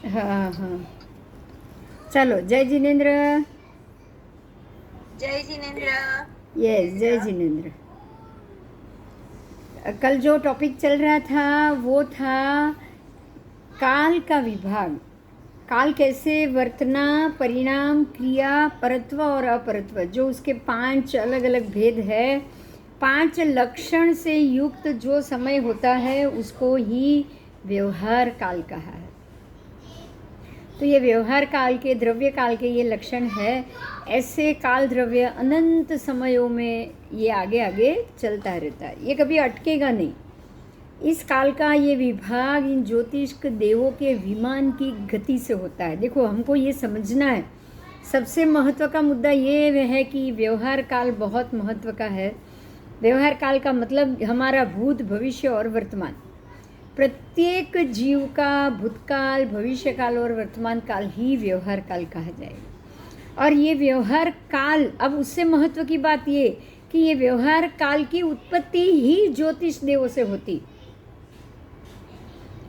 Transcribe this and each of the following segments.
हाँ हाँ, चलो। जय जिनेन्द्र। जय जिनेन्द्र। यस, जय जिनेन्द्र। कल जो टॉपिक चल रहा था वो था काल का विभाग। काल कैसे वर्तना, परिणाम, क्रिया, परत्व और अपरत्व, जो उसके 5 अलग अलग भेद है। 5 लक्षण से युक्त जो समय होता है उसको ही व्यवहार काल कहा है। तो ये व्यवहार काल के, द्रव्य काल के ये लक्षण है। ऐसे काल द्रव्य अनंत समयों में ये आगे आगे चलता रहता है, ये कभी अटकेगा नहीं। इस काल का ये विभाग इन ज्योतिष्क देवों के विमान की गति से होता है। देखो, हमको ये समझना है, सबसे महत्व का मुद्दा ये है कि व्यवहार काल बहुत महत्व का है। व्यवहार काल का मतलब हमारा भूत, भविष्य और वर्तमान। प्रत्येक जीव का भूतकाल, भविष्य काल और वर्तमान काल ही व्यवहार काल कहा जाएगा। और ये व्यवहार काल, अब उससे महत्व की बात ये कि ये व्यवहार काल की उत्पत्ति ही ज्योतिष देवों से होती।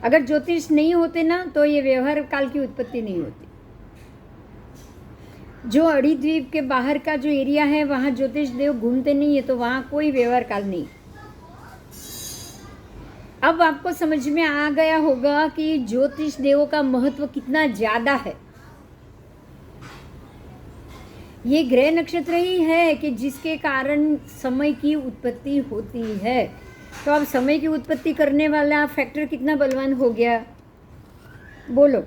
अगर ज्योतिष नहीं होते ना तो ये व्यवहार काल की उत्पत्ति नहीं होती। जो अड़ीद्वीप के बाहर का जो एरिया है वहाँ ज्योतिष देव घूमते नहीं है, तो वहाँ कोई व्यवहार काल नहीं। अब आपको समझ में आ गया होगा कि ज्योतिष देवों का महत्व कितना ज़्यादा है। ये ग्रह नक्षत्र ही है कि जिसके कारण समय की उत्पत्ति होती है। तो अब समय की उत्पत्ति करने वाला फैक्टर कितना बलवान हो गया, बोलो।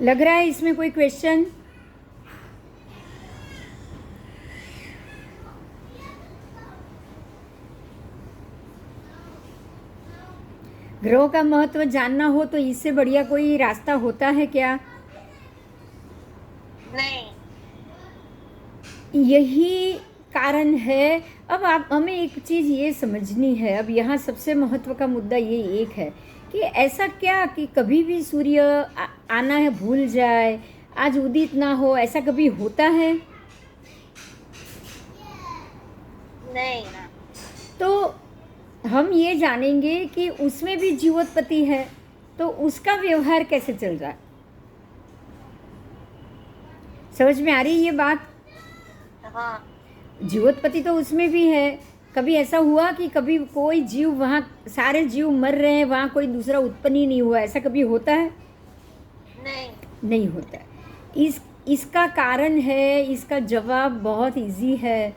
लग रहा है इसमें कोई क्वेश्चन? ग्रहों का महत्व जानना हो तो इससे बढ़िया कोई रास्ता होता है क्या? नहीं। यही कारण है। अब आप हमें एक चीज़ ये समझनी है। अब यहाँ सबसे महत्व का मुद्दा ये एक है कि ऐसा क्या कि कभी भी सूर्य आना है भूल जाए, आज उदित ना हो, ऐसा कभी होता है? नहीं ना। तो हम ये जानेंगे कि उसमें भी जीवोत्पत्ति है, तो उसका व्यवहार कैसे चल रहा है। समझ में आ रही है ये बात? हाँ। जीवोत्पत्ति तो उसमें भी है। कभी ऐसा हुआ कि कभी कोई जीव, वहाँ सारे जीव मर रहे हैं, वहाँ कोई दूसरा उत्पन्न ही नहीं हुआ, ऐसा कभी होता है? नहीं। नहीं होता है। इसका कारण है, इसका जवाब बहुत इजी है।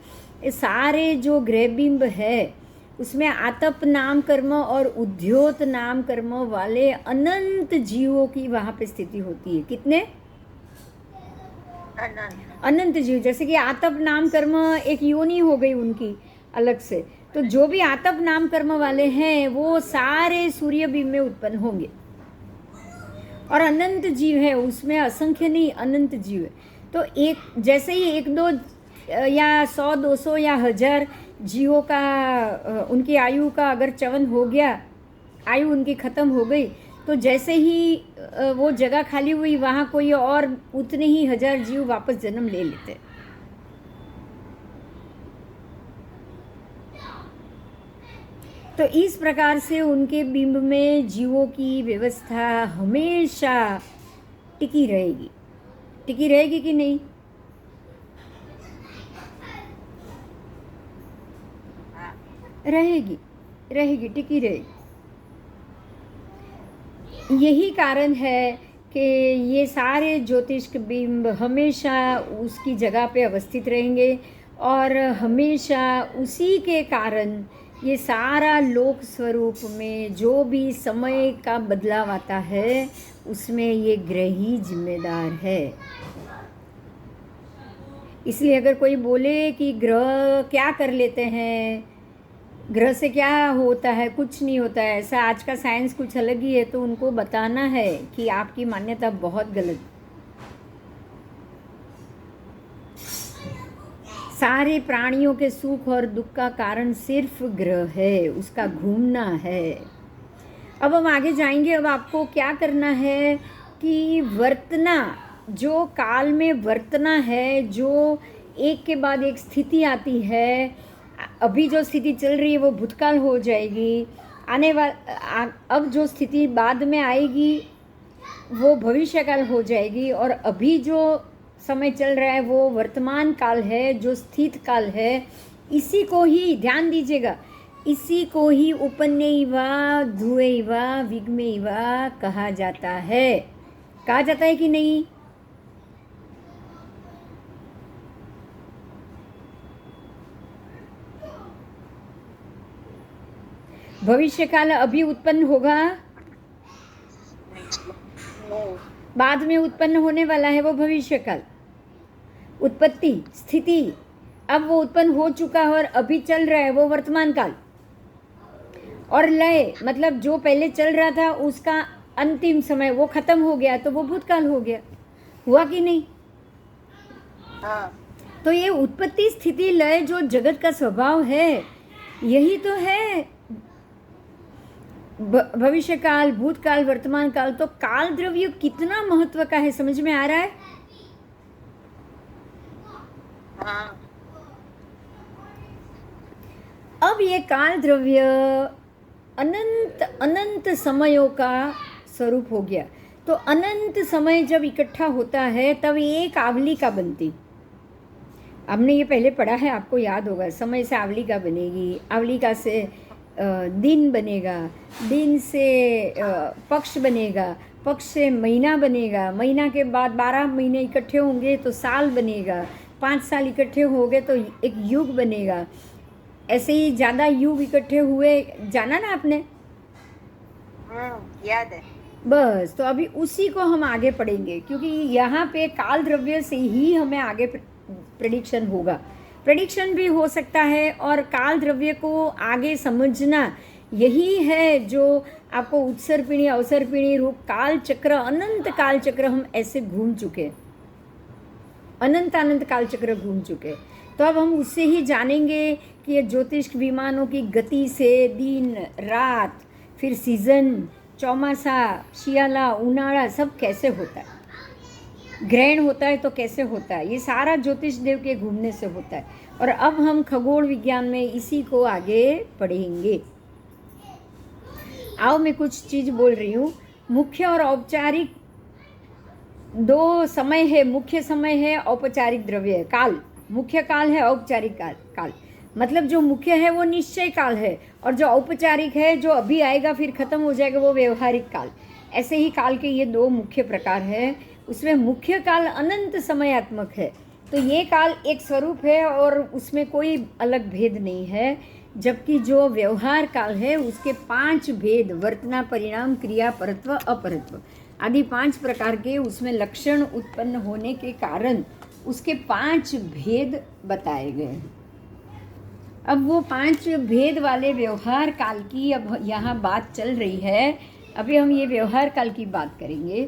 ये सारे जो ग्रहबिंब है उसमें आतप नाम कर्म और उद्योत नाम कर्म वाले अनंत जीवों की वहाँ पे स्थिति होती है। कितने? अनंत जीव। जैसे कि आतप नाम कर्म एक योनि हो गई उनकी अलग से, तो जो भी आतप नाम कर्म वाले हैं वो सारे सूर्य बिंब में उत्पन्न होंगे। और अनंत जीव है उसमें, असंख्य नहीं, अनंत जीव है। तो एक जैसे ही 1-2 या 100-200 या 1000 जीवों का उनकी आयु का अगर चवन हो गया, आयु उनकी ख़त्म हो गई, तो जैसे ही वो जगह खाली हुई वहाँ कोई और उतने ही 1000 जीव वापस जन्म ले लेते। तो इस प्रकार से उनके बिंब में जीवों की व्यवस्था हमेशा टिकी रहेगी। टिकी रहेगी कि नहीं? रहेगी, रहेगी, टिकी रहेगी। यही कारण है कि ये सारे ज्योतिष्क बिंब हमेशा उसकी जगह पे अवस्थित रहेंगे और हमेशा उसी के कारण ये सारा लोक स्वरूप में जो भी समय का बदलाव आता है उसमें ये ग्रह ही जिम्मेदार है। इसलिए अगर कोई बोले कि ग्रह क्या कर लेते हैं, ग्रह से क्या होता है, कुछ नहीं होता है, ऐसा आज का साइंस कुछ अलग ही है, तो उनको बताना है कि आपकी मान्यता बहुत गलत। सारे प्राणियों के सुख और दुख का कारण सिर्फ ग्रह है, उसका घूमना है। अब हम आगे जाएंगे। अब आपको क्या करना है कि वर्तना, जो काल में वर्तना है, जो एक के बाद एक स्थिति आती है, अभी जो स्थिति चल रही है वो भूतकाल हो जाएगी, अब जो स्थिति बाद में आएगी वो भविष्यकाल हो जाएगी, और अभी जो समय चल रहा है वो वर्तमान काल है, जो स्थित काल है। इसी को ही ध्यान दीजिएगा, इसी को ही उपन्यैवा ध्रुवैवा विगमैवा कहा जाता है। कहा जाता है कि नहीं? भविष्य काल अभी उत्पन्न होगा, नहीं। बाद में उत्पन्न होने वाला है वो भविष्य काल। उत्पत्ति, स्थिति, अब वो उत्पन्न हो चुका है और अभी चल रहा है वो वर्तमान काल। और लय मतलब जो पहले चल रहा था उसका अंतिम समय वो खत्म हो गया तो वो भूतकाल हो गया। हुआ कि नहीं? हाँ। तो ये उत्पत्ति स्थिति लय जो जगत का स्वभाव है, यही तो है भविष्य काल, भूतकाल, वर्तमान काल। तो काल द्रव्य कितना महत्व का है, समझ में आ रहा है? हाँ। अब ये काल द्रव्य अनंत अनंत समयों का स्वरूप हो गया। तो अनंत समय जब इकट्ठा होता है तब एक आवलिका बनती। हमने ये पहले पढ़ा है, आपको याद होगा। समय से आवलिका बनेगी, आवलिका से दिन बनेगा, दिन से पक्ष बनेगा, पक्ष से महीना बनेगा, महीना के बाद 12 महीने इकट्ठे होंगे तो साल बनेगा, 5 साल इकट्ठे हो गए तो एक युग बनेगा। ऐसे ही ज़्यादा युग इकट्ठे हुए, जाना ना आपने? याद है। बस, तो अभी उसी को हम आगे पढ़ेंगे, क्योंकि यहाँ पे काल द्रव्य से ही हमें आगे प्रेडिक्शन होगा। प्रेडिक्शन भी हो सकता है, और काल द्रव्य को आगे समझना यही है जो आपको उत्सर पीढ़ी, अवसर पीढ़ी, रूप, काल चक्र, अनंत काल चक्र हम ऐसे घूम चुके, अनंत अनंत काल चक्र घूम चुके। तो अब हम उससे ही जानेंगे कि ये ज्योतिष विमानों की गति से दिन रात, फिर सीजन, चौमासा, शियाला, उनाड़ा सब कैसे होता है, ग्रहण होता है तो कैसे होता है, ये सारा ज्योतिष देव के घूमने से होता है। और अब हम खगोल विज्ञान में इसी को आगे पढ़ेंगे। आओ मैं कुछ चीज़ बोल रही हूँ। मुख्य और औपचारिक दो समय है। मुख्य समय है, औपचारिक द्रव्य है, काल। मुख्य काल है, औपचारिक काल। मतलब जो मुख्य है वो निश्चय काल है, और जो औपचारिक है जो अभी आएगा फिर खत्म हो जाएगा वो व्यवहारिक काल। ऐसे ही काल के ये दो मुख्य प्रकार हैं। उसमें मुख्य काल अनंत समयात्मक है, तो ये काल एक स्वरूप है और उसमें कोई अलग भेद नहीं है। जबकि जो व्यवहार काल है उसके 5 भेद, वर्तना, परिणाम, क्रिया, परत्व, अपरत्व आदि 5 प्रकार के उसमें लक्षण उत्पन्न होने के कारण उसके 5 भेद बताए गए हैं। अब वो 5 भेद वाले व्यवहार काल की अब यहाँ बात चल रही है। अभी हम ये व्यवहार काल की बात करेंगे।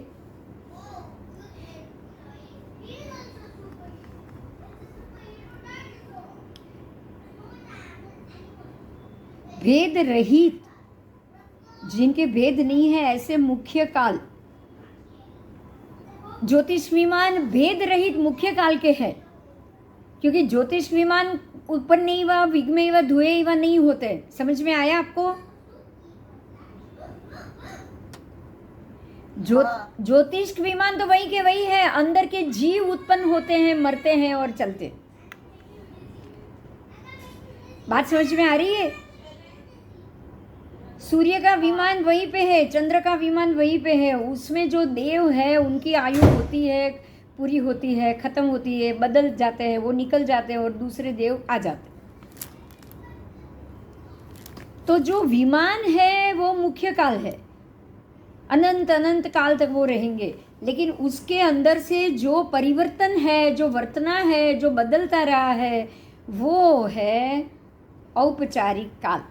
भेद रहित, जिनके भेद नहीं है, ऐसे मुख्य काल, ज्योतिष विमान भेद रहित मुख्य काल के हैं। क्योंकि ज्योतिष विमान उपन्यैवा विगमैवा ध्रुवैवा नहीं होते। समझ में आया आपको? ज्योतिष विमान तो वही के वही है, अंदर के जीव उत्पन्न होते हैं, मरते हैं और चलते। बात समझ में आ रही है? सूर्य का विमान वहीं पे है, चंद्र का विमान वहीं पे है। उसमें जो देव है उनकी आयु होती है, पूरी होती है, खत्म होती है, बदल जाते हैं, वो निकल जाते हैं और दूसरे देव आ जाते हैं। तो जो विमान है वो मुख्य काल है, अनंत अनंत काल तक वो रहेंगे। लेकिन उसके अंदर से जो परिवर्तन है, जो वर्तना है, जो बदलता रहा है, वो है औपचारिक काल।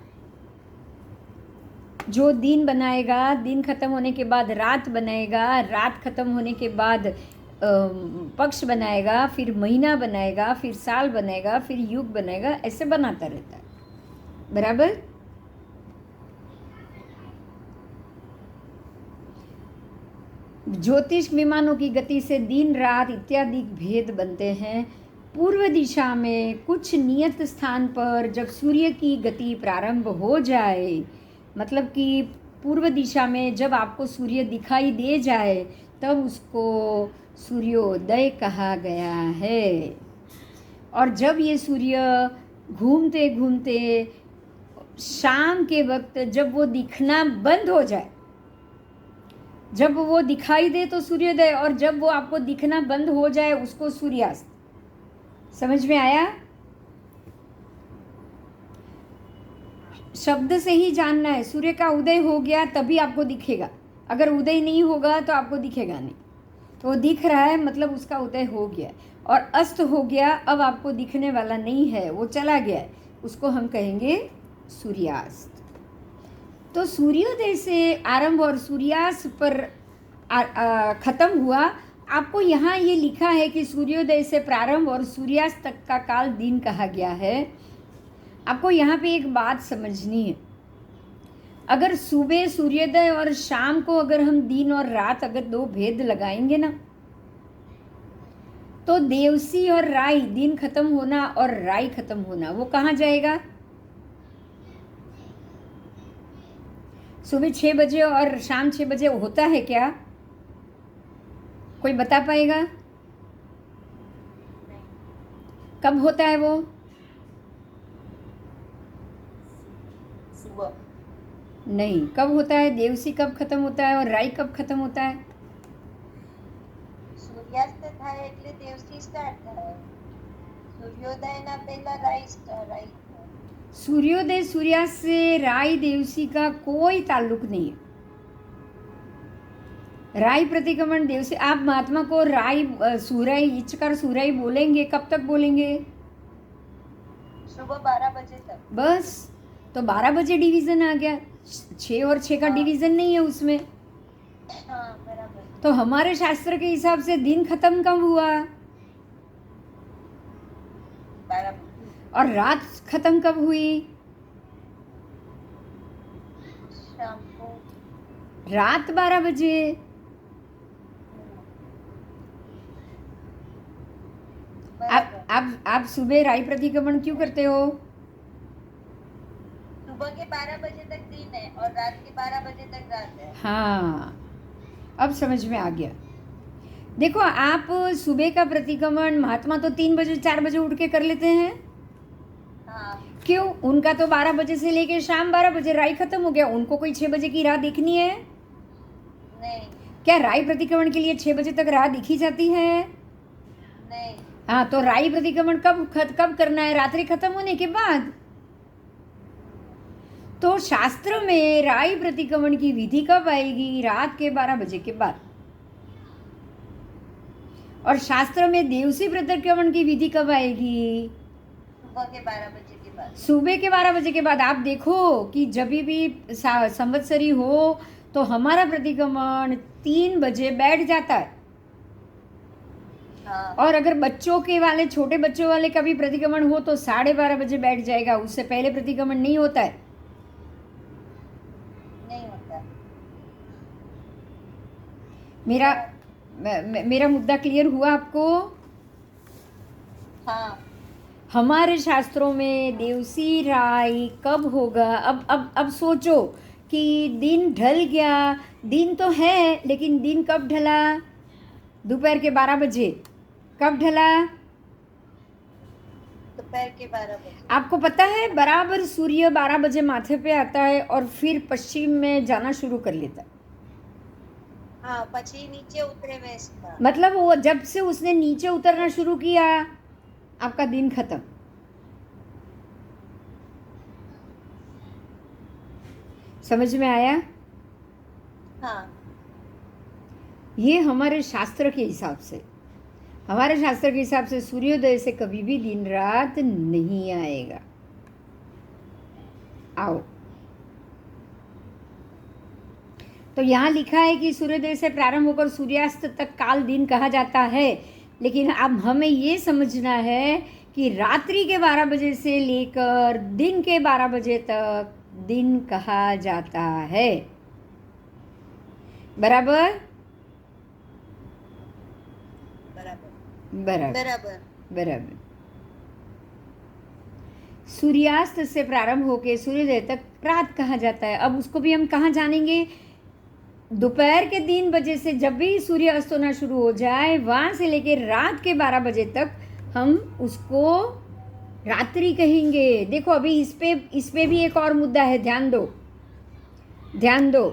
जो दिन बनाएगा, दिन खत्म होने के बाद रात बनाएगा, रात खत्म होने के बाद पक्ष बनाएगा, फिर महीना बनाएगा, फिर साल बनाएगा, फिर युग बनाएगा, ऐसे बनाता रहता है। बराबर? ज्योतिष विमानों की गति से दिन रात इत्यादि भेद बनते हैं। पूर्व दिशा में कुछ नियत स्थान पर जब सूर्य की गति प्रारंभ हो जाए, मतलब कि पूर्व दिशा में जब आपको सूर्य दिखाई दे जाए, तब उसको सूर्योदय कहा गया है। और जब ये सूर्य घूमते घूमते शाम के वक्त जब वो दिखना बंद हो जाए, जब वो दिखाई दे तो सूर्योदय, और जब वो आपको दिखना बंद हो जाए उसको सूर्यास्त। समझ में आया? शब्द से ही जानना है। सूर्य का उदय हो गया तभी आपको दिखेगा, अगर उदय नहीं होगा तो आपको दिखेगा नहीं। तो वो दिख रहा है मतलब उसका उदय हो गया, और अस्त हो गया अब आपको दिखने वाला नहीं है, वो चला गया है, उसको हम कहेंगे सूर्यास्त। तो सूर्योदय से आरंभ और सूर्यास्त पर खत्म हुआ। आपको यहाँ ये लिखा है कि सूर्योदय से प्रारंभ और सूर्यास्त तक का काल दिन कहा गया है। आपको यहाँ पे एक बात समझनी है। अगर सुबह सूर्योदय और शाम को अगर हम दिन और रात अगर दो भेद लगाएंगे ना, तो देवसी और राई, दिन खत्म होना और राई खत्म होना, वो कहाँ जाएगा? सुबह 6 बजे और शाम 6 बजे होता है क्या? कोई बता पाएगा कब होता है वो? सुबह नहीं, कब होता है? देवसी कब खत्म होता है और राई कब खत्म होता है? સૂર્યાસ્ત થાય એટલે દિવસથી સ્ટાર્ટ થાય. સૂર્યોદયના પહેલા રાઈ થાય. सूर्योदय सूर्यास्त से राई देवसी का कोई ताल्लुक नहीं है। राई प्रतिक्रमण देवसी, आप महात्मा को राई सूराई इचकर सूराई बोलेंगे, कब तक बोलेंगे? सुबह 12 बजे तक. बस, तो 12 बजे डिवीजन आ गया, 6 और 6 का डिवीजन नहीं है उसमें। हाँ बराबर. तो हमारे शास्त्र के हिसाब से दिन खत्म कब हुआ 12 और रात खत्म कब हुई? शाम को. रात 12 बजे। आप सुबह राई प्रतिक्रमण क्यों करते हो? सुबह के 12 बजे तक दिन है और रात के 12 बजे तक रात है. हाँ, अब समझ में आ गया। देखो, आप सुबह का प्रतिक्रमण महात्मा तो 3 बजे 4 बजे उठ के कर लेते हैं। हाँ. क्यों? उनका तो 12 बजे से लेके शाम 12 बजे राई खत्म हो गया, उनको कोई 6 बजे की राह देखनी है? नहीं. क्या राई प्रतिक्रमण के लिए 6 बजे तक राह दिखी जाती है? नहीं. हाँ, तो राई प्रतिक्रमण कब करना है? रात्रि खत्म होने के बाद। तो शास्त्र में राई प्रतिक्रमण की विधि कब आएगी? रात के 12 बजे के बाद। और शास्त्र में देवसी प्रतिक्रमण की विधि कब आएगी? सुबह के 12 बजे के बाद. सुबह के 12 बजे के बाद। आप देखो कि जब भी संवत्सरी हो तो हमारा प्रतिक्रमण 3 बजे बैठ जाता है। हाँ. और अगर बच्चों के वाले, छोटे बच्चों वाले का भी प्रतिक्रमण हो तो 12:30 बजे बैठ जाएगा, उससे पहले प्रतिक्रमण नहीं होता है। नहीं होता. मेरा मुद्दा क्लियर हुआ आपको? हाँ. हमारे शास्त्रों में देवसी राई कब होगा? अब सोचो कि दिन ढल गया, दिन तो है लेकिन दिन कब ढला? दोपहर के 12 बजे। कब ढला? दोपहर के 12 बजे. आपको पता है बराबर सूर्य 12 बजे माथे पे आता है और फिर पश्चिम में जाना शुरू कर लेता है। हाँ, પછી નીચે ઉતરે વેસ્ટ માં. मतलब वो जब से उसने नीचे उतरना शुरू किया, आपका दिन खत्म। समझ में आया? हाँ. ये हमारे शास्त्र के हिसाब से, हमारे शास्त्र के हिसाब से सूर्योदय से कभी भी दिन रात नहीं आएगा। आओ, तो यहाँ लिखा है कि सूर्योदय से प्रारंभ होकर सूर्यास्त तक काल दिन कहा जाता है, लेकिन अब हमें ये समझना है कि रात्रि के 12 बजे से लेकर दिन के 12 बजे तक दिन कहा जाता है। बराबर? બરાબર. बराबर। બરાબર. बराबर। सूर्यास्त से प्रारंभ होके सूर्योदय तक रात कहा जाता है। अब उसको भी हम कहाँ जानेंगे? दोपहर के 3 बजे से जब भी सूर्य अस्त होना शुरू हो जाए वहाँ से लेके रात के 12 बजे तक हम उसको रात्रि कहेंगे। देखो अभी इस पे भी एक और मुद्दा है, ध्यान दो।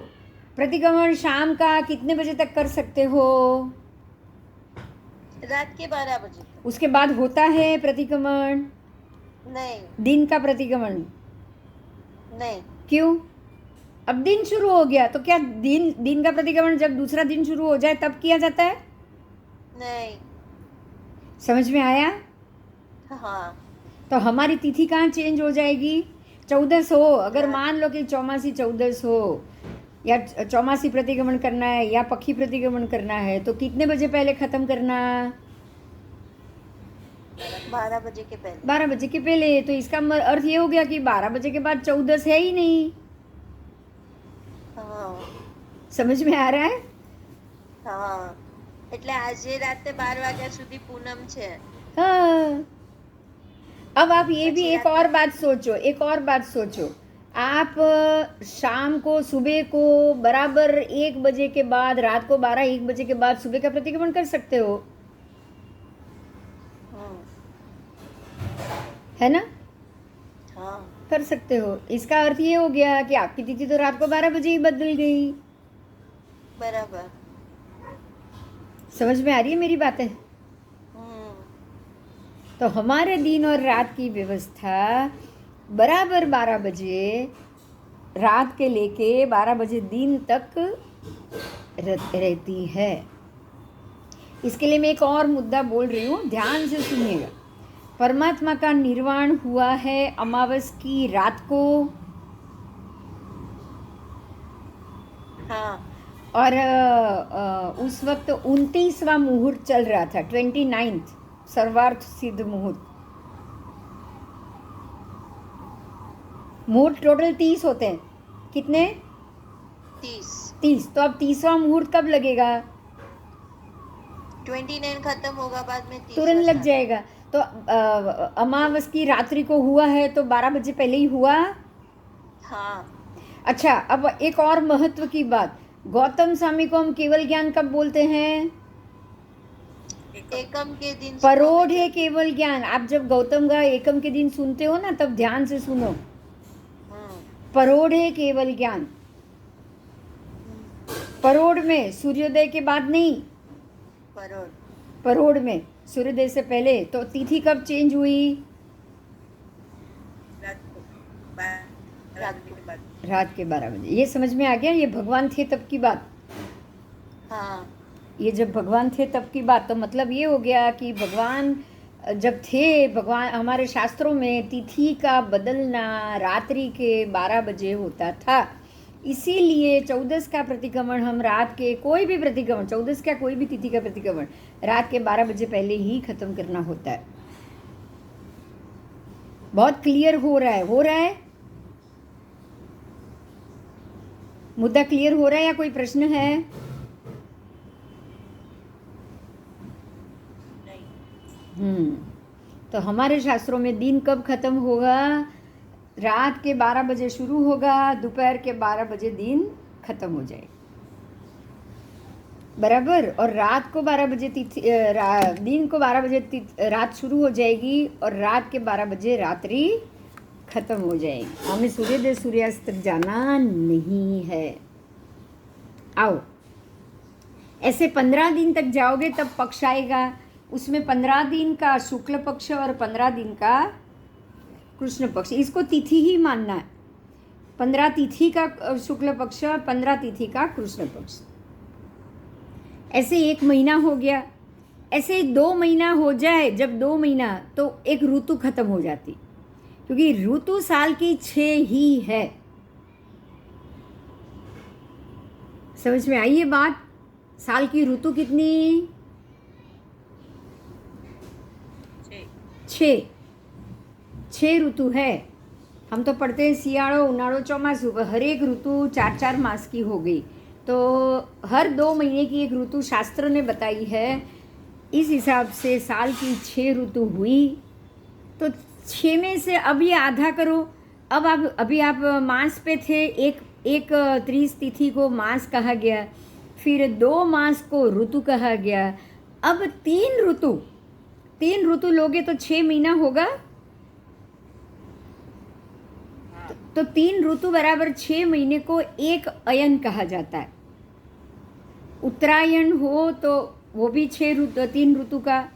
प्रतिक्रमण शाम का कितने बजे तक कर सकते हो? रात के 12 बजे। उसके बाद होता है प्रतिक्रमण? नहीं। दिन का प्रतिक्रमण? नहीं। क्यों? अब दिन शुरू हो गया तो क्या दिन का प्रतिक्रमण जब दूसरा दिन शुरू हो जाए तब किया जाता है? नहीं। समझ में आया? हाँ। तो हमारी तिथि कहाँ चेंज हो जाएगी? 14 हो, अगर मान लो कि चौमासी 14 हो या चौमासी प्रतिक्रमण करना है या पक्षी प्रतिक्रमण करना है तो कितने बजे पहले खत्म करना? 12 बजे के पहले। 12 बजे के पहले। तो इसका अर्थ ये हो गया कि 12 बजे के बाद 14 है ही नहीं। हाँ। समझ में आ रहा है? हाँ, એટલે આજે રાતે 12 વાગ્યા સુધી પૂનમ છે। हाँ। अब आप ये भी एक और बात सोचो, आप शाम को सुबह को बराबर 1 बजे के बाद, रात को 12-1 बजे के बाद सुबह का प्रतिक्रमण कर सकते हो, है ना? हाँ। कर सकते हो। इसका अर्थ ये हो गया कि आपकी तिथि तो रात को 12 बजे ही बदल गई। बराबर। समझ में आ रही है मेरी बातें? तो हमारे दिन और रात की व्यवस्था बराबर 12 बजे रात के लेके 12 बजे दिन तक रहती है। इसके लिए मैं एक और मुद्दा बोल रही हूँ, ध्यान से सुनिएगा। परमात्मा का निर्वाण हुआ है अमावस की रात को। हाँ। और उस वक्त 29वां मुहूर्त चल रहा था, 29th सर्वार्थ सिद्ध मुहूर्त। मुहूर्त टोटल 30 होते हैं। कितने? 30। तो अब 30वां मुहूर्त कब लगेगा? 29 खत्म होगा, बाद में 30 तुरंत लग जाएगा। तो अमावस की रात्रि को हुआ है तो 12 बजे पहले ही हुआ। हाँ। अच्छा, अब एक और महत्व की बात, गौतम स्वामी को हम केवल ज्ञान कब बोलते हैं? एकम के दिन। परोढ़ है केवल ज्ञान। आप जब गौतम का एकम के दिन सुनते हो ना तब ध्यान से सुनो, परोढ़ है केवल ज्ञान। परोढ़ में सूर्योदय के बाद नहीं, परोढ़ में सूर्योदय से पहले। तो तिथि कब चेंज हुई? रात के 12 बजे। ये समझ में आ गया? ये भगवान थे तब की बात। हाँ। ये जब भगवान थे तब की बात। तो मतलब ये हो गया कि भगवान जब थे, भगवान हमारे शास्त्रों में तिथि का बदलना रात्रि के 12 बजे होता था। इसीलिए 14 का प्रतिक्रमण हम रात के कोई भी प्रतिक्रमण, 14 का कोई भी तिथि का प्रतिक्रमण रात के 12 बजे पहले ही खत्म करना होता है। बहुत क्लियर हो रहा है? मुद्दा क्लियर हो रहा है या कोई प्रश्न है? तो हमारे शास्त्रों में दिन कब खत्म होगा? रात के 12 बजे शुरू होगा, दोपहर के 12 बजे दिन खत्म हो जाएगा। बराबर। और रात को 12 बजे दिन को 12 बजे रात शुरू हो जाएगी और रात के 12 बजे रात्रि खत्म हो जाएगी। हमें सूर्योदय सूर्यास्त तक जाना नहीं है। आओ, ऐसे 15 दिन तक जाओगे तब पक्ष आएगा। उसमें 15 दिन का शुक्ल पक्ष और 15 दिन का कृष्ण पक्ष, इसको तिथि ही मानना है। 15 तिथि का शुक्ल पक्ष, 15 तिथि का कृष्ण पक्ष। ऐसे 1 महीना हो गया। ऐसे 2 महीना हो जाए, जब 2 महीना तो एक ऋतु खत्म हो जाती, क्योंकि ऋतु साल की 6 ही है। समझ में आई ये बात? साल की ऋतु कितनी? 6 ऋतु है। हम तो पढ़ते हैं सियाड़ो, उनाड़ो, चौमासू। हर एक ऋतु 4-4 मास की हो गई। तो हर 2 महीने की एक ऋतु शास्त्र ने बताई है इस हिसाब से साल की 6 ऋतु हुई, तो 6 में से अब ये आधा करो। अब आप अभी आप मास पे थे, एक 30 तिथि को मास कहा गया, फिर 2 मास को ऋतु कहा गया। अब 3 ऋतु लोगे तो 6 महीना होगा। तो 3 ऋतु बराबर 6 महीने को एक अयन कहा जाता है। उत्तरायण हो तो वो भी 3 ऋतु का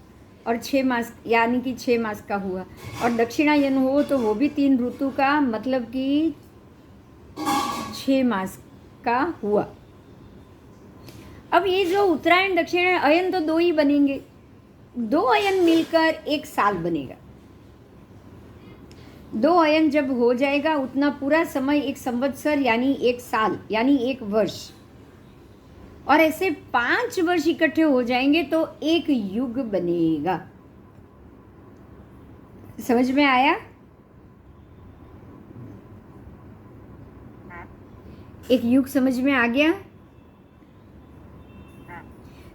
और 6 मास, यानी कि 6 मास का हुआ। और दक्षिणायन हो तो वो भी 3 ऋतु का, मतलब कि 6 मास का हुआ। अब ये जो उत्तरायण दक्षिणायन अयन तो 2 ही बनेंगे, 2 अयन मिलकर एक साल बनेगा। 2 अयन जब हो जाएगा उतना पूरा समय एक संवत्सर यानी एक साल यानी एक वर्ष, और ऐसे 5 वर्ष इकट्ठे हो जाएंगे तो एक युग बनेगा। समझ में आया? एक युग समझ में आ गया?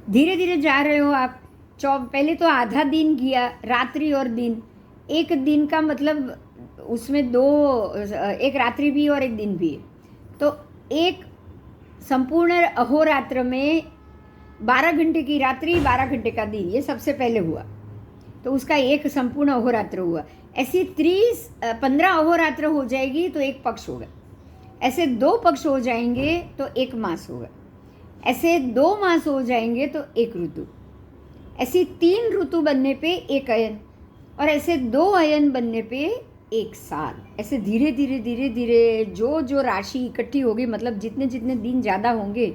धीरे धीरे जा रहे हो आप। पहले तो आधा दिन गया, रात्रि और दिन। एक दिन का मतलब उसमें 2, एक रात्रि भी और एक दिन भी है। तो एक संपूर्ण अहोरात्र में 12 घंटे की रात्रि, 12 घंटे का दिन, ये सबसे पहले हुआ, तो उसका एक संपूर्ण अहोरात्र हुआ। ऐसी 15 अहोरात्र हो जाएगी तो एक पक्ष होगा। ऐसे 2 पक्ष हो जाएंगे तो एक मास होगा। ऐसे 2 मास हो जाएंगे तो एक ऋतु। ऐसी 3 ऋतु बनने पे एक अयन, और ऐसे 2 अयन बनने पे एक साल। ऐसे धीरे धीरे धीरे धीरे जो जो राशि इकट्ठी होगी, मतलब जितने जितने दिन ज़्यादा होंगे,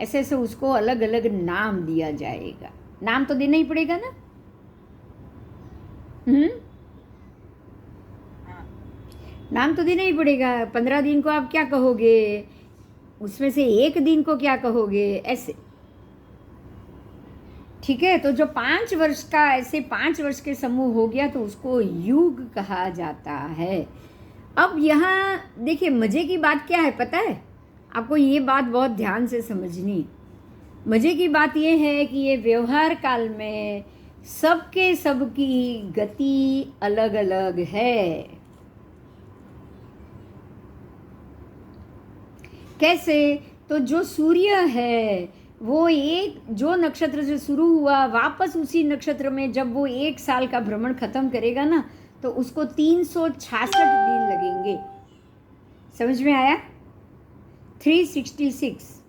ऐसे ऐसे उसको अलग अलग नाम दिया जाएगा। नाम तो देना ही पड़ेगा ना। नाम तो देना ही पड़ेगा। 15 दिन को आप क्या कहोगे, उसमें से एक दिन को क्या कहोगे, ऐसे। ठीक है, तो जो 5 वर्ष का, ऐसे 5 वर्ष के समूह हो गया तो उसको युग कहा जाता है। अब यहाँ देखिए मज़े की बात क्या है पता है आपको? ये बात बहुत ध्यान से समझनी। मज़े की बात ये है कि ये व्यवहार काल में सबके सबकी गति अलग अलग है। कैसे? तो जो सूर्य है वो एक जो नक्षत्र से शुरू हुआ, वापस उसी नक्षत्र में जब वो 1 साल का भ्रमण खत्म करेगा ना, तो उसको 366 दिन लगेंगे। समझ में आया? 366।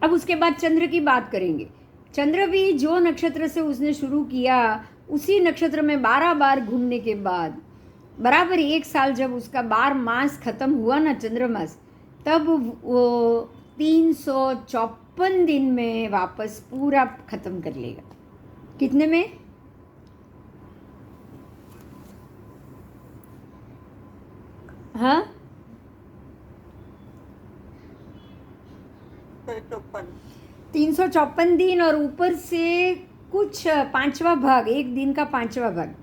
अब उसके बाद चंद्र की बात करेंगे। चंद्र भी जो नक्षत्र से उसने शुरू किया, उसी नक्षत्र में 12 बार घूमने के बाद बराबर 1 साल जब उसका 12 मास खत्म हुआ ना, चंद्रमास, तब वो 354 दिन में वापस पूरा खत्म कर लेगा। कितने में? हाँ, 354 दिन, और ऊपर से कुछ 5वां भाग, एक दिन का 5वां भाग,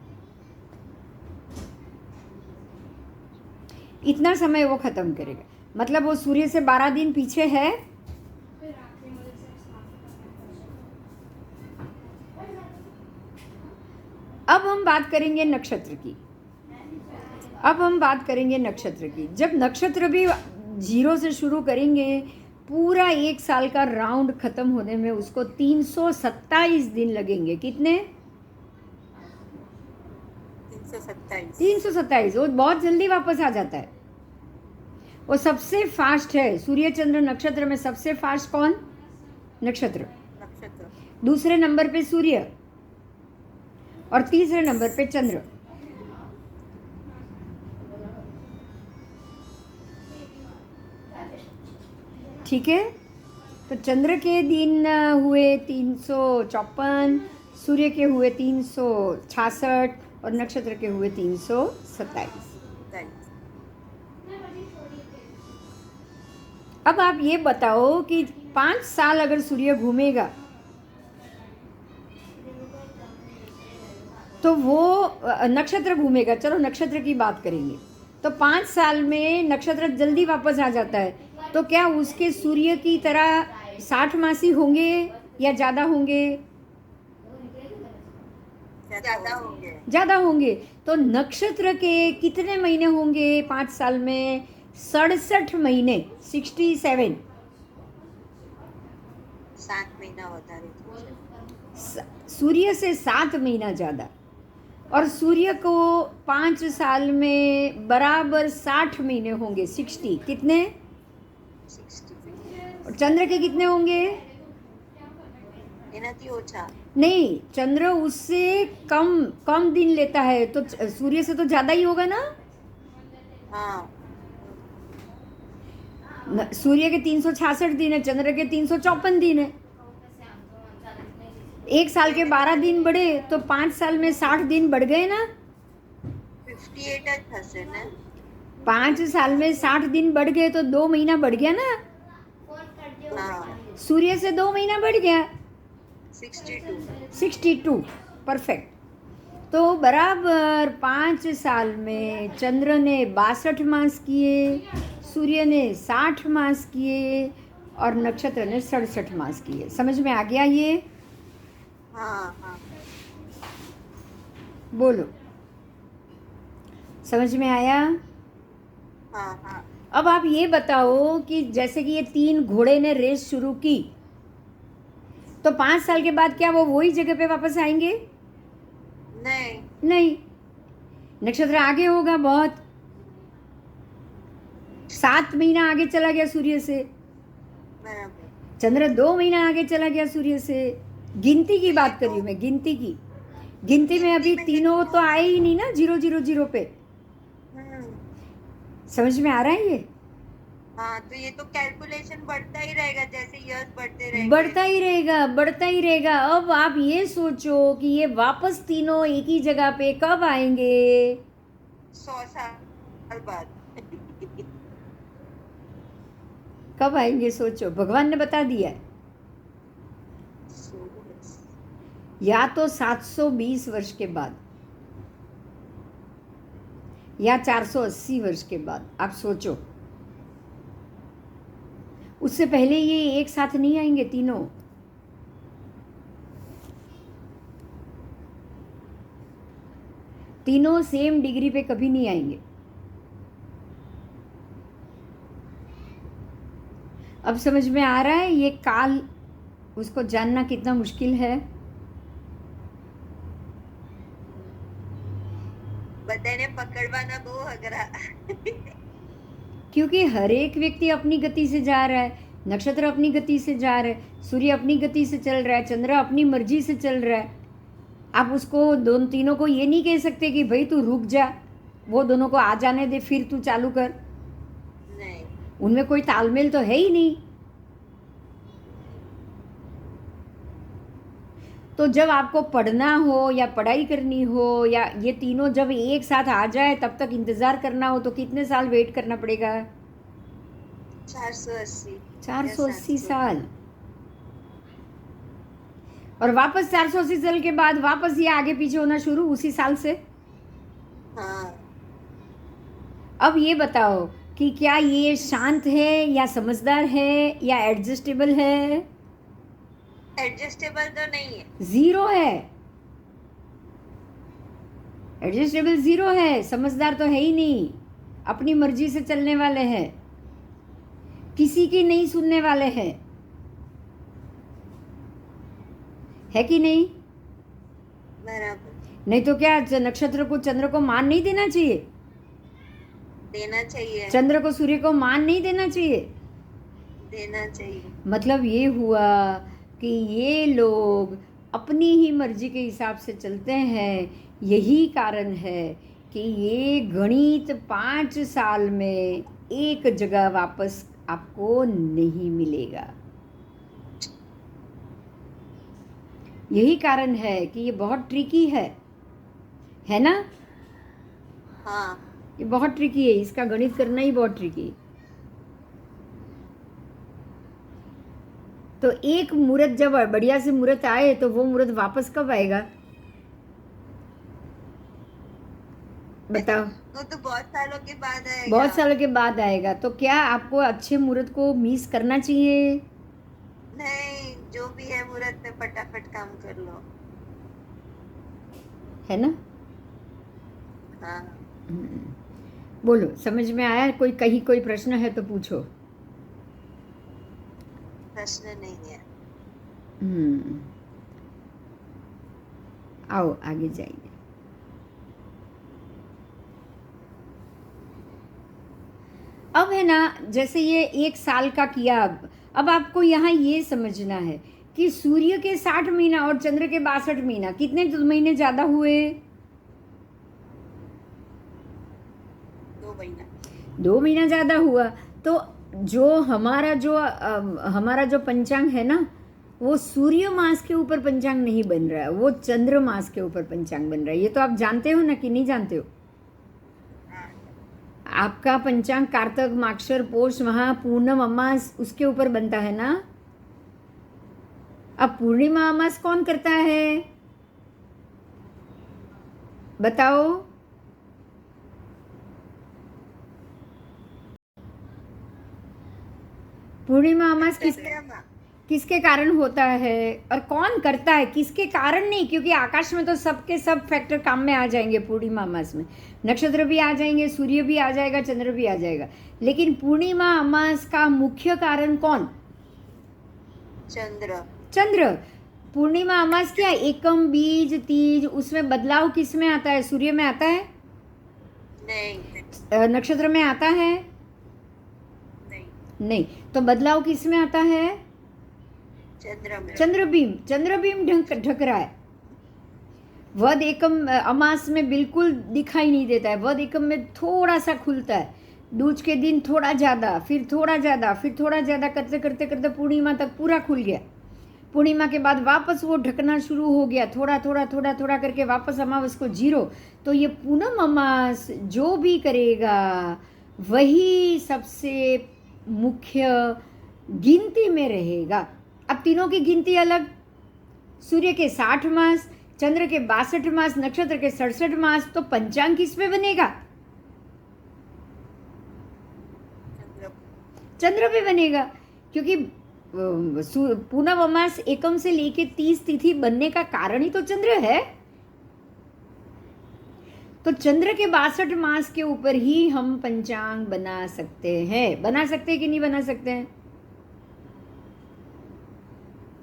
इतना समय वो खत्म करेगा। मतलब वो सूर्य से 12 दिन पीछे है। अब हम बात करेंगे नक्षत्र की। जब नक्षत्र भी 0 से शुरू करेंगे, पूरा 1 साल का राउंड खत्म होने में उसको 327 दिन लगेंगे। कितने? 327। वो बहुत जल्दी वापस आ जाता है। वो सबसे फास्ट है। सूर्य चंद्र नक्षत्र में सबसे फास्ट कौन? नक्षत्र। दूसरे नंबर पे सूर्य और तीसरे नंबर पे चंद्र। ठीक है, तो चंद्र के दिन हुए 354, सूर्य के हुए 366 और नक्षत्र के हुए 327। अब आप ये बताओ कि 5 साल अगर सूर्य घूमेगा तो वो नक्षत्र घूमेगा। चलो नक्षत्र की बात करेंगे तो 5 साल में नक्षत्र जल्दी वापस आ जाता है, तो क्या उसके सूर्य की तरह 60 मासी होंगे या ज़्यादा होंगे? ज्यादा होंगे। ज़्यादा होंगे। तो नक्षत्र के कितने महीने होंगे 5 साल में? 67 महीने, 67। 7 મહિના વધારે થશે। सूर्य से 7 महीना ज़्यादा। और सूर्य को 5 साल में बराबर 60 महीने होंगे, 60। कितने? 60 और चंद्र के कितने होंगे? એનાથી ઓછા। नहीं, चंद्र उससे कम कम दिन लेता है, तो सूर्य से तो ज़्यादा ही होगा ना। हाँ सूर्य के 366 दिन है, चंद्र के 354 दिन है। एक साल के 12 दिन बढ़े तो 5 साल में 60 दिन बढ़ गए ना। 58 જ થશે ને। 5 साल में 60 दिन बढ़ गए तो 2 महीना बढ़ गया ना। हाँ सूर्य से 2 महीना बढ़ गया, 62। 62। परफेक्ट। तो बराबर 5 साल में चंद्र ने 62 मास किए, सूर्य ने 60 मास किए और नक्षत्र ने 67 मास किए। समझ में आ गया ये? हाँ हाँ बोलो, समझ में आया? हाँ हाँ अब आप ये बताओ कि जैसे कि ये 3 घोड़े ने रेस शुरू की, तो 5 साल के बाद क्या वो वही जगह पे वापस आएंगे? नहीं नहीं, नक्षत्र आगे होगा बहुत। 7 महीना आगे चला गया सूर्य से, बराबर। चंद्र 2 महीना आगे चला गया सूर्य से। गिनती की बात कर रही हूँ मैं, गिनती की। गिनती में अभी तीनों तो आए ही नहीं ना 000 पे। समझ में आ रहा है ये? हाँ तो ये तो कैलकुलेशन बढ़ता ही रहेगा जैसे इयर्स बढ़ते रहेंगे। बढ़ता ही रहेगा, बढ़ता ही रहेगा। अब आप ये सोचो कि ये वापस तीनों एक ही जगह पे कब आएंगे? 100 साल बाद। कब आएंगे सोचो, भगवान ने बता दिया है। या तो 720 वर्ष के बाद या 480 वर्ष के बाद। आप सोचो, उससे पहले ये एक साथ नहीं आएंगे तीनों। तीनों सेम डिग्री पे कभी नहीं आएंगे। अब समझ में आ रहा है ये काल, उसको जानना कितना मुश्किल है। બધાને પકડવાના બહુ અઘરા। क्योंकि हर एक व्यक्ति अपनी गति से जा रहा है, नक्षत्र अपनी गति से जा रहा है, सूर्य अपनी गति से चल रहा है, चंद्र अपनी मर्जी से चल रहा है। आप उसको दोनों तीनों को ये नहीं कह सकते कि भाई तू रुक जा, वो दोनों को आ जाने दे फिर तू चालू कर। नहीं उनमें कोई तालमेल तो है ही नहीं। तो जब आपको पढ़ना हो या पढ़ाई करनी हो या ये तीनों जब एक साथ आ जाए तब तक इंतज़ार करना हो तो कितने साल वेट करना पड़ेगा? 480 480 साल। और वापस 480 साल के बाद वापस ये आगे पीछे होना शुरू उसी साल से। हाँ अब ये बताओ कि क्या ये शांत है या समझदार है या एडजस्टेबल है? एडजस्टेबल तो नहीं है। 0 है। एडजस्टेबल 0 है, समझदार तो है ही नहीं। अपनी मर्जी से चलने वाले हैं, किसी की नहीं सुनने वाले हैं, है कि नहीं? बराबर। नहीं तो क्या नक्षत्र को चंद्र को मान नहीं देना चाहिए? देना चाहिए। चंद्र को सूर्य को मान नहीं देना चाहिए? देना चाहिए। मतलब ये हुआ कि ये लोग अपनी ही मर्जी के हिसाब से चलते हैं। यही कारण है कि ये गणित 5 साल में एक जगह वापस आपको नहीं मिलेगा। यही कारण है कि ये बहुत ट्रिकी है ना? हाँ ये बहुत ट्रिकी है, इसका गणित करना ही बहुत ट्रिकी है। तो एक मुहूर्त जब बढ़िया से मुहूर्त आए तो वो मुहूर्त वापस कब आएगा? बताओ। वो तो बहुत सालों के बाद आएगा। बहुत सालों के बाद आएगा, तो क्या आपको अच्छे मुहूर्त को मिस करना चाहिए? नहीं, जो भी है मुहूर्त में फटाफट काम कर लो। है ना? हाँ, बोलो, समझ में आया? कोई कहीं कोई प्रश्न है तो पूछो। प्रश्न नहीं है। आओ आगे जाइए। अब है ना, जैसे ये 1 साल का किया, अब आपको यहाँ ये समझना है कि सूर्य के 60 महीना और चंद्र के 62 महीना, कितने महीने ज्यादा हुए? 2 महीना। 2 महीना ज्यादा हुआ। तो जो हमारा जो पंचांग है ना, वो सूर्य मास के ऊपर पंचांग नहीं बन रहा है, वो चंद्र मास के ऊपर पंचांग बन रहा है। ये तो आप जानते हो ना कि नहीं जानते हो? आपका पंचांग कार्तिक, माक्षर, पोष, महा, पूर्णम, अमास उसके ऊपर बनता है ना। अब पूर्णिमा अमास कौन करता है बताओ? पूर्णिमा अमास किसके कारण होता है और कौन करता है? किसके कारण नहीं, क्योंकि आकाश में तो सबके सब फैक्टर काम में आ जाएंगे। पूर्णिमा अमास में नक्षत्र भी आ जाएंगे, सूर्य भी आ जाएगा, चंद्र भी आ जाएगा, लेकिन पूर्णिमा अमास का मुख्य कारण कौन? चंद्र। पूर्णिमा अमास क्या, एकम, बीज, तीज, उसमें बदलाव किस में आता है? सूर्य में आता है? नहीं। नक्षत्र में आता है? नहीं। तो बदलाव किस में आता है? चंद्रबीम ढक रहा है। वध एकम अमास में बिल्कुल दिखाई नहीं देता है, वध एकम में थोड़ा सा खुलता है, दूज के दिन थोड़ा ज़्यादा, फिर थोड़ा ज़्यादा, फिर थोड़ा ज़्यादा करते करते करते पूर्णिमा तक पूरा खुल गया। पूर्णिमा के बाद वापस वो ढकना शुरू हो गया, थोड़ा थोड़ा थोड़ा थोड़ा करके वापस अमावस को 0। तो ये पूनम अमास जो भी करेगा वही सबसे मुख्य गिनती में रहेगा। अब तीनों की गिनती अलग, सूर्य के 60 मास, चंद्र के 62 मास, नक्षत्र के 67 मास, तो पंचांग किस पे बनेगा? चंद्र पे बनेगा, क्योंकि पूनम अमास एकम से लेके 30 तिथि बनने का कारण ही तो चंद्र है। तो चंद्र के 62 मास के ऊपर ही हम पंचांग बना सकते हैं। बना सकते हैं कि नहीं बना सकते हैं?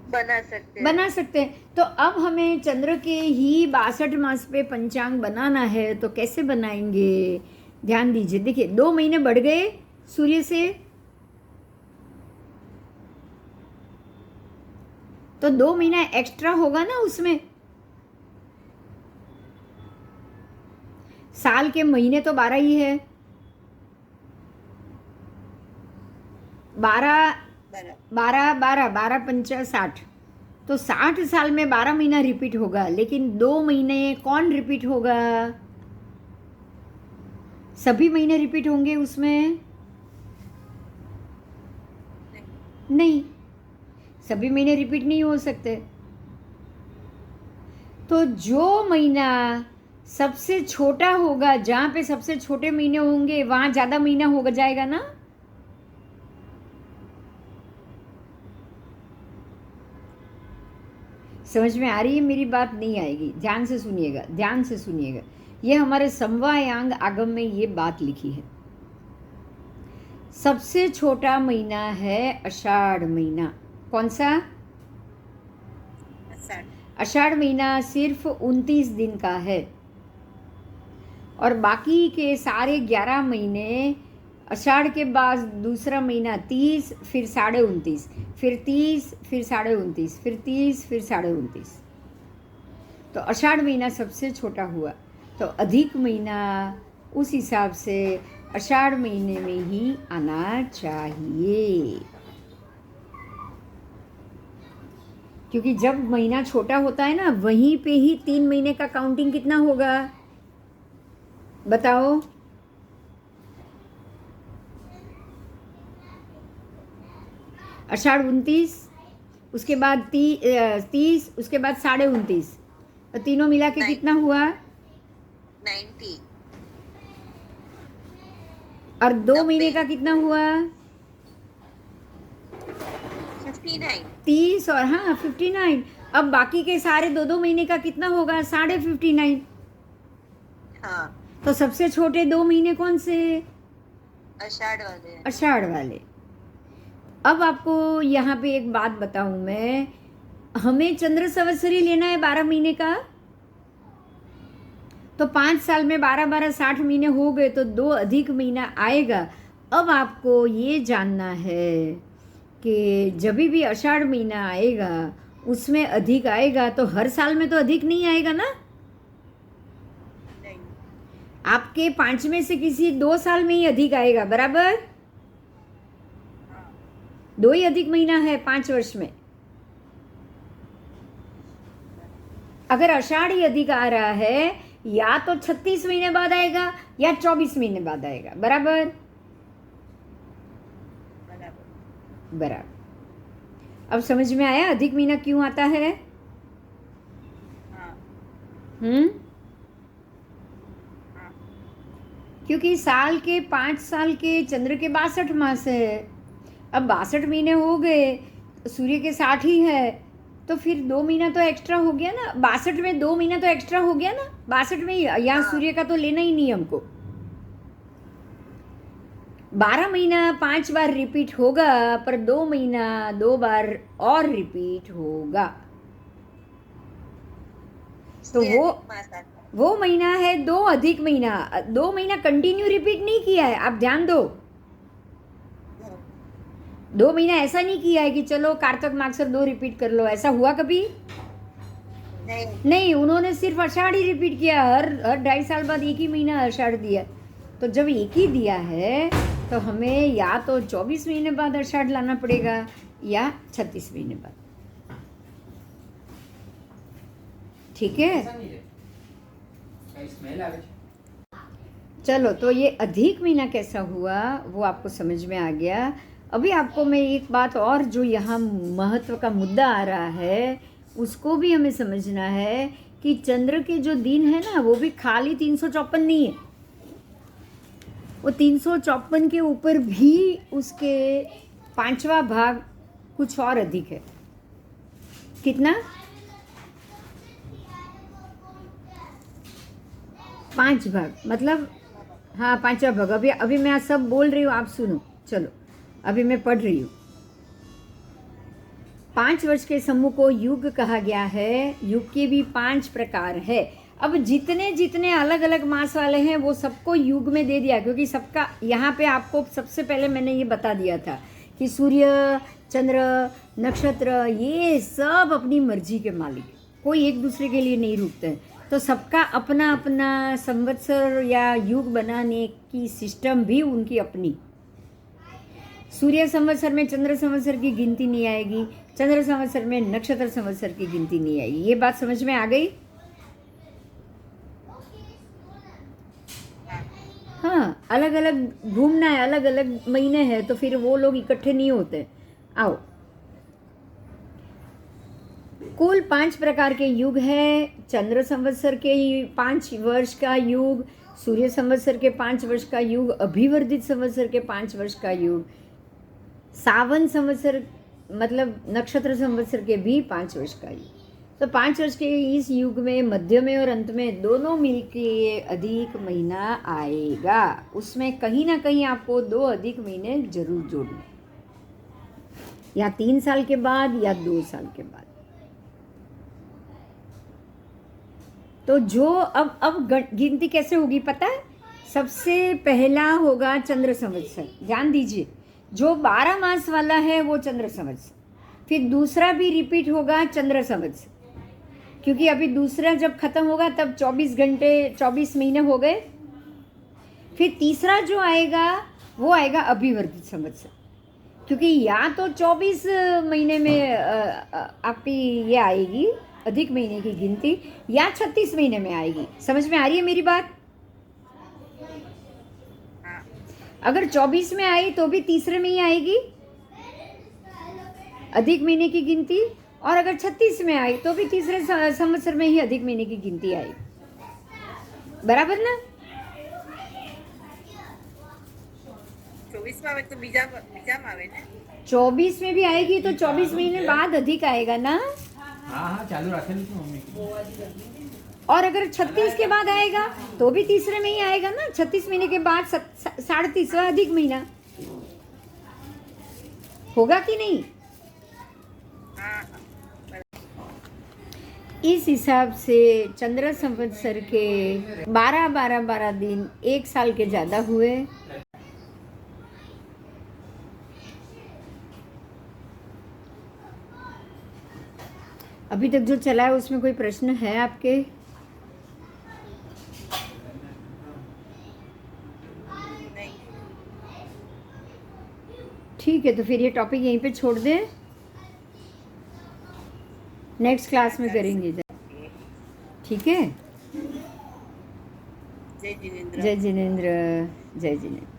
बना सकते हैं। तो अब हमें चंद्र के ही 62 मास पे पंचांग बनाना है, तो कैसे बनाएंगे? ध्यान दीजिए। देखिए 2 महीने बढ़ गए सूर्य से, तो 2 महीना एक्स्ट्रा होगा ना उसमें। साल के महीने तो 12 ही है, 12 12 12 12 पंचा 60, तो 60 साल में 12 महीना रिपीट होगा, लेकिन 2 महीने कौन रिपीट होगा? सभी महीने रिपीट होंगे उसमें? नहीं, सभी महीने रिपीट नहीं हो सकते। तो जो महीना सबसे छोटा होगा, जहां पे सबसे छोटे महीने होंगे वहां ज्यादा महीना हो जाएगा ना। समझ में आ रही है मेरी बात? नहीं आएगी, ध्यान से सुनिएगा, ध्यान से सुनिएगा। ये हमारे समवायांग आगम में ये बात लिखी है। सबसे छोटा महीना है आषाढ़ महीना। कौन सा? आषाढ़ महीना सिर्फ 29 दिन का है, और बाकी के सारे 11 महीने, आषाढ़ के बाद दूसरा महीना 30, फिर 29.5, फिर 30, फिर 29.5, फिर 30, फिर 29.5। तो आषाढ़ महीना सबसे छोटा हुआ। तो अधिक महीना उस हिसाब से आषाढ़ महीने में ही आना चाहिए, क्योंकि जब महीना छोटा होता है ना, वहीं पे ही 3 महीने का काउंटिंग कितना होगा बताओ? आषाढ़ 29, उसके बाद 30, उसके बाद 29.5, तो तीनों मिला के कितना हुआ? 90। और 2 महीने का कितना हुआ? 59। 30 और हाँ 59। अब बाकी के सारे 2 महीने का कितना होगा? 59.5। हाँ, तो सबसे छोटे 2 महीने कौन से? आषाढ़ वाले। आषाढ़ वाले। अब आपको यहाँ पे एक बात बताऊं मैं, हमें चंद्र संवत्सरी लेना है 12 महीने का, तो 5 साल में 12 60 महीने हो गए, तो 2 अधिक महीना आएगा। अब आपको ये जानना है कि जब भी आषाढ़ महीना आएगा उसमें अधिक आएगा, तो हर साल में तो अधिक नहीं आएगा ना। नहीं। आपके 5 में से किसी 2 साल में ही अधिक आएगा, बराबर? 2 ही अधिक महीना है 5 वर्ष में। अगर आषाढ़ ही अधिक आ रहा है, या तो 36 महीने बाद आएगा या 24 महीने बाद आएगा, बराबर? बराबर। अब समझ में आया अधिक महीना क्यों आता है? हाँ। क्योंकि साल के 5 साल के चंद्र के 62 मास है। अब 62 महीने हो गए, सूर्य के 60 ही है, तो फिर 2 महीना तो एक्स्ट्रा हो गया ना। 62 में 2 महीना तो एक्स्ट्रा हो गया ना। 62 में यहाँ सूर्य का तो लेना ही नहीं हमको। 12 महीना 5 बार रिपीट होगा, पर 2 महीना 2 बार और रिपीट होगा। तो वो महीना है 2 अधिक महीना। 2 महीना कंटिन्यू रिपीट नहीं किया है, आप ध्यान दो। 2 महीना ऐसा नहीं किया है कि चलो कार्तिक मार्गशीर 2 रिपीट कर लो, ऐसा हुआ कभी? नहीं, उन्होंने सिर्फ आषाढ़ ही रिपीट किया। हर 2.5 साल बाद एक ही महीना आषाढ़ दिया। तो जब एक ही दिया है तो हमें या तो 24 महीने बाद आषाढ़ लाना पड़ेगा या 36 महीने बाद। ठीक है, चलो। तो ये अधिक महीना कैसा हुआ वो आपको समझ में आ गया। अभी आपको मैं एक बात और, जो यहाँ महत्व का मुद्दा आ रहा है, उसको भी हमें समझना है कि चंद्र के जो दिन है ना, वो भी खाली 354 नहीं है। वो 354 के ऊपर भी उसके 5वां भाग कुछ और अधिक है। कितना? 5 भाग, मतलब हाँ 5वां भाग। अभी मैं सब बोल रही हूँ, आप सुनो। चलो, अभी मैं पढ़ रही हूँ। 5 वर्ष के समूह को युग कहा गया है। युग के भी 5 प्रकार है। अब जितने जितने अलग अलग मास वाले हैं वो सबको युग में दे दिया, क्योंकि सबका यहाँ पे आपको सबसे पहले मैंने ये बता दिया था कि सूर्य, चंद्र, नक्षत्र, ये सब अपनी मर्जी के मालिक, कोई एक दूसरे के लिए नहीं रुकते हैं। तो सबका अपना अपना संवत्सर या युग बनाने की सिस्टम भी उनकी अपनी। सूर्य संवत्सर में चंद्र संवत्सर की गिनती नहीं आएगी, चंद्र संवत्सर में नक्षत्र संवत्सर की गिनती नहीं आएगी। ये बात समझ में आ गई? हाँ, अलग अलग घूमना है, अलग अलग महीने हैं, तो फिर वो लोग इकट्ठे नहीं होते। आओ, कुल 5 प्रकार के युग है। चंद्र संवत्सर के 5 वर्ष का युग, सूर्य संवत्सर के 5 वर्ष का युग, अभिवर्धित संवत्सर के 5 वर्ष का युग, सावन संवत्सर मतलब नक्षत्र संवत्सर के भी 5 वर्ष का युग। तो 5 वर्ष के इस युग में मध्य में और अंत में दोनों मिलके अधिक महीना आएगा। उसमें कहीं ना कहीं आपको 2 अधिक महीने जरूर जोड़ने, या 3 साल के बाद या 2 साल के बाद। तो जो अब गिनती कैसे होगी पता है? सबसे पहला होगा चंद्र संवत्सर। ध्यान दीजिए, जो 12 मास वाला है वो चंद्र संवत्सर। फिर दूसरा भी रिपीट होगा चंद्र संवत्सर, क्योंकि अभी दूसरा जब खत्म होगा तब 24 घंटे 24 महीने हो गए। फिर तीसरा जो आएगा वो आएगा अभिवर्धित संवत्सर, क्योंकि या तो 24 महीने में आपकी ये आएगी अधिक महीने की गिनती, या 36 महीने में आएगी। समझ में आ रही है मेरी बात? अगर 24 में आई तो भी तीसरे में ही आएगी अधिक महीने की गिनती, और अगर 36 में आई तो भी तीसरे संवत्सर में ही अधिक महीने की गिनती आएगी। बराबर ना? 24 આવે તો બીજામાં આવે ને 24 में भी आएगी तो 24 महीने बाद अधिक आएगा ना। हाँ हाँ चालू रखेલું છે मम्मी की। और अगर 36 के बाद आएगा तो भी तीसरे में ही आएगा ना। 36 महीने के बाद 37वां अधिक महीना होगा कि नहीं। हाँ इस हिसाब से चंद्र संवत्सर के 12 दिन 1 साल के ज़्यादा हुए। अभी तक जो चला है उसमें कोई प्रश्न है आपके। नहीं ठीक है, तो फिर ये टॉपिक यहीं पे छोड़ दें, नेक्स्ट क्लास में करेंगे। ठीक है। जय जिनेन्द्र जय जिनेन्द्र, जय जिनेन्द्र।